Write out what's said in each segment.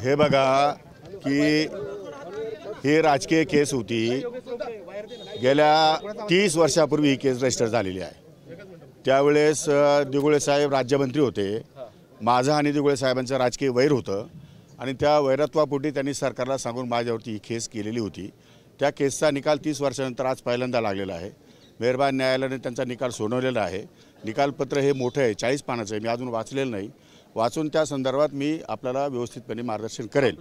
हे बघा की ही राजकीय केस होती। गेल्या 30 वर्षापूर्वी ही केस रजिस्टर झालेली आहे। त्यावेळेस दिगुळे साहेब राज्यमंत्री होते। माझं आणि दिगुळे साहेबांचं राजकीय वैर होतं आणि त्या वैरत्वापोटी त्यांनी सरकारला सांगून माझ्यावरती ही केस केलेली होती। त्या केसचा निकाल 30 वर्षानंतर आज पहिल्यांदा लागलेला आहे। मेहरबान न्यायालयाने त्यांचा निकाल सुनावलेला आहे। निकालपत्र हे मोठं आहे, 40 पानाचं आहे। मी अजून वाचलेलं नाही। वाचून त्या संदर्भात मी आपल्याला व्यवस्थितपणे मार्गदर्शन करेल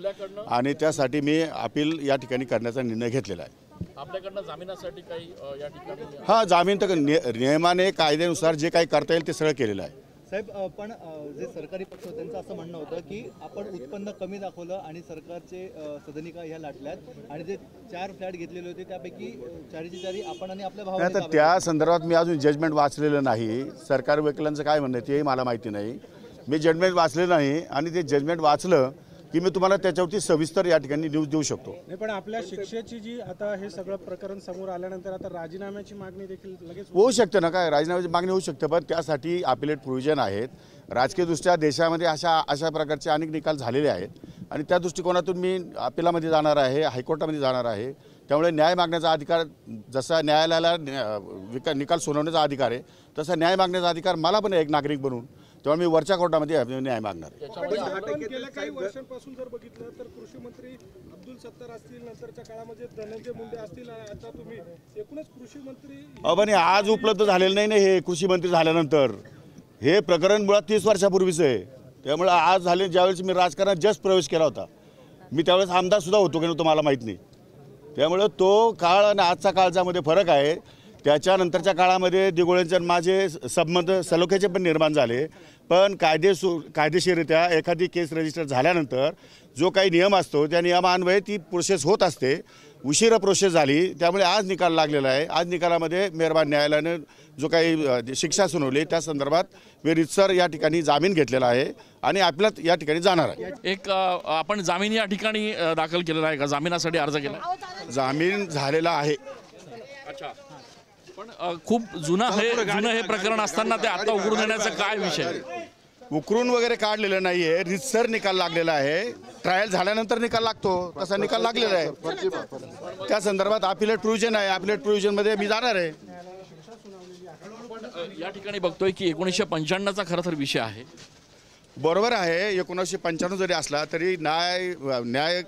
आणि त्यासाठी मी अपील या ठिकाणी करण्याचा निर्णय घेतलेला आहे। आपल्याकडनं जामिनासाठी काही या ठिकाणी हां, जामीन तर नियमाने कायद्यानुसार जे काही करता येईल ते सगळं केलेलं आहे। साहेब, पण जे सरकारी पक्ष त्यांचं असं म्हणणं होतं की आपण उत्पन्न कमी दाखवलं आणि सरकारचे सदनिका ह्या लाटल्यात आणि जे 4 फ्लॅट घेतलेले होते त्यापैकी 4ची 4 आपण आणि आपल्या भावाने। आता त्या संदर्भात मी अजून जजमेंट वाचलेलं नाही। सरकारी वकिलांचं काय म्हणणं आहे तेही मला माहिती नाही। मी जजमेंट वाचलेलं नाही आणि ते जजमेंट वाचलं की मी तुम्हाला त्याच्यावरती सविस्तर या ठिकाणी न्यूज देऊ शकतो। नाही, पण आपल्या शिक्षेची जी आता हे सगळं प्रकरण समोर आल्यानंतर आता राजीनाम्याची मागणी देखील लगेच होऊ शकते ना। काय राजीनाम्याची मागणी होऊ शकते, पण त्यासाठी अपिलेट प्रोव्हिजन आहेत। राजकीयदृष्ट्या देशामध्ये अशा प्रकारचे अनेक निकाल झालेले आहेत आणि त्या दृष्टिकोनातून मी अपिलामध्ये जाणार आहे, हायकोर्टामध्ये जाणार आहे। त्यामुळे न्याय मागण्याचा अधिकार, जसा न्यायालयाला निकाल सुनावण्याचा अधिकार आहे तसा न्याय मागण्याचा अधिकार मला पण आहे एक नागरिक बनून। तेव्हा मी वरच्या कोर्टामध्ये न्याय मागणार आहे। गेल्या काही वर्षांपासून जर बघितलं तर कृषी मंत्री अब्दुल सत्तार असतील, नंतरच्या काळामध्ये धनंजय मुंडे असतील, आता तुम्ही एकूणच कृषी मंत्री। पण आज उपलब्ध झालेलं नाही ना हे कृषी मंत्री झाल्यानंतर। हे प्रकरण मुळात 30 वर्षापूर्वीचं आहे। त्यामुळे आज झाले, ज्यावेळेस मी राजकारणात जस्ट प्रवेश केला होता, मी त्यावेळेस आमदार सुद्धा होतो की नव्हतं मला माहीत नाही। त्यामुळे तो काळ आणि आजचा काळामध्ये फरक आहे। त्याच्यानंतरच्या काळामध्ये दिगोळेंचे माझे संबंध सलोख्याचे पण निर्माण झाले, पण कायदेशीररित्या एखादी केस रजिस्टर झाल्यानंतर जो काही नियम असतो त्या नियमान्वये ती प्रोसेस होत असते। उशिरा प्रोसेस झाली, त्यामुळे आज निकाल लागलेला आहे। आज निकालामध्ये मेहरबान न्यायालयाने जो काही शिक्षा सुनावली त्या संदर्भात मी रितसर या ठिकाणी जामीन घेतलेला आहे आणि आपल्यात या ठिकाणी जाणार आहे। एक आपण जामीन या ठिकाणी दाखल केलेला आहे का? जामिनासाठी अर्ज केला? जामीन झालेला आहे। अच्छा, पण खूप जुनं हे प्रकरण असताना ते आता उघडून येण्याचा काय विषय? उकरून वगैरे काढलेलं नाहीये, रितसर निकाल लागलेला आहे। ट्रायल झाल्यानंतर निकाल लागतो तसा निकाल लागलेला आहे। त्या संदर्भात अपिलेट प्रोव्हिजन आहे, अपिलेट प्रोव्हिजनमध्ये मी जाणार आहे। या ठिकाणी बघतोय की 1995चा खरं तर विषय आहे। बरोबर आहे, 1995 जरी असला तरी न्याय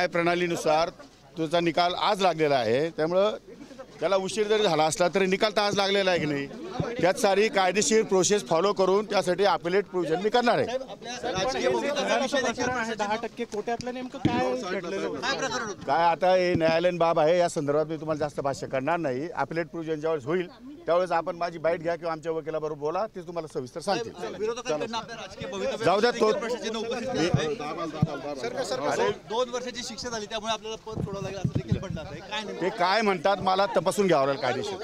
प्रणालीनुसार तुझा निकाल आज लागलेला आहे। त्यामुळं त्याला उशीर जरी झाला असला तरी निकाल तर आज लागलेला आहे की नाही। त्यात सारी कायदेशीर प्रोसेस फॉलो करून त्यासाठी अपिलेट प्रोव्हिजन मी करणार आहे। 10% कोट्यातलं नेमकं काय घडलेलं काय आता हे न्यायालयीन बाब आहे, या संदर्भात मी तुम्हाला जास्त भाष्य करणार नाही। अपिलेट प्रोव्हिजन ज्यावेळेस होईल त्यावेळेस आपण माझी बाईट घ्या किंवा आमच्या वकिलाबरोबर बोला, ते तुम्हाला सविस्तर सांगतील। जाऊ द्या, तो 2 वर्षाची शिक्षा झाली त्यामुळे आपल्याला पद सोडावं लागेल असं देखील म्हणतात आहे। काय ते काय म्हणतात मला तपासून घ्यावं लागेल कायदेशीर।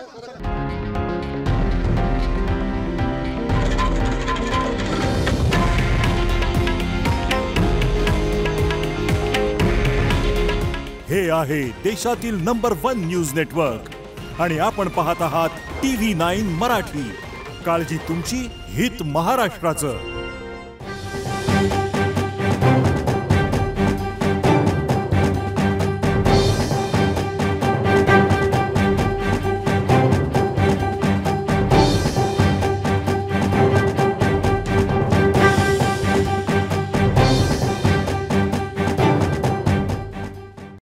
हे आहे देशातील नंबर 1 न्यूज नेटवर्क आणि आपण पाहत आहात TV9 मराठी। काळजी तुमची, हित महाराष्ट्राचं।